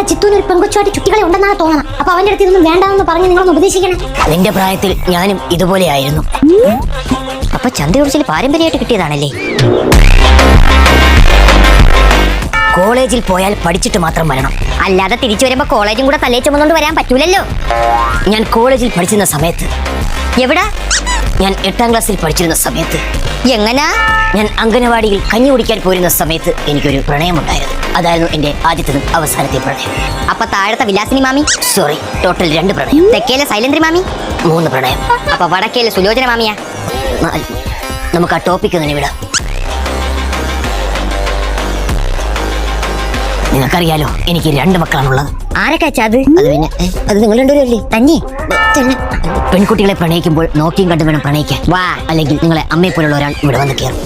നമ്മളെ ചിത്തൂന് ഒരു പെങ്കൊച്ചുമായിട്ട് ചുറ്റികളെ ഉണ്ടെന്നാണ് തോന്നണം. അപ്പൊ അവന്റെ അടുത്ത് ഇതൊന്നും വേണ്ടാന്ന് പറഞ്ഞ് നിങ്ങളൊന്ന് ഉപദേശിക്കണം. നിന്റെ പ്രായത്തിൽ ഞാനും ഇതുപോലെ ആയിരുന്നു. അപ്പൊ ചന്തയൊടിച്ചിൽ പാരമ്പര്യമായിട്ട് കിട്ടിയതാണല്ലേ? കോളേജിൽ പോയാൽ പഠിച്ചിട്ട് മാത്രം വരണം, അല്ലാതെ തിരിച്ചു വരുമ്പോ കോളേജും കൂടെ തലേ ചുമന്നുകൊണ്ട് വരാൻ പറ്റൂലല്ലോ. ഞാൻ കോളേജിൽ പഠിച്ചിരുന്ന സമയത്ത്, എവിടാ? ഞാൻ 8ാം ക്ലാസ്സിൽ പഠിച്ചിരുന്ന സമയത്ത്, എങ്ങനാ? ഞാൻ അംഗനവാടിയിൽ കഞ്ഞി കുടിക്കാൻ പോരുന്ന സമയത്ത് എനിക്കൊരു പ്രണയമുണ്ടായിരുന്നു. അതായിരുന്നു എന്റെ ആദ്യത്തേതും അവസാനത്തെ പ്രണയം. അപ്പൊ താഴത്തെ വിലാസിനി മാമി? സോറി, ടോട്ടൽ 2 പ്രണയം. തെക്കേലെ സൈലന്ദ്രി മാമി? 3 പ്രണയം. അപ്പൊ വടക്കേലെ സുലോചന മാമിയാ? 4. നമുക്ക് ആ ടോപ്പിക്ക് തന്നെ വിടാം. നിങ്ങൾക്കറിയാലോ, എനിക്ക് 2 മക്കളാണുള്ളത്. ആരൊക്കെ അത്? പിന്നെ അത് നിങ്ങൾ രണ്ടുപേരല്ലേ? തന്നെ പെൺകുട്ടികളെ പ്രണയിക്കുമ്പോൾ നോക്കിയും കണ്ടും വേണം പ്രണയിക്കാൻ. വാ, അല്ലെങ്കിൽ നിങ്ങളെ അമ്മയെ പോലുള്ള ഒരാൾ ഇവിടെ വന്ന് കയറും.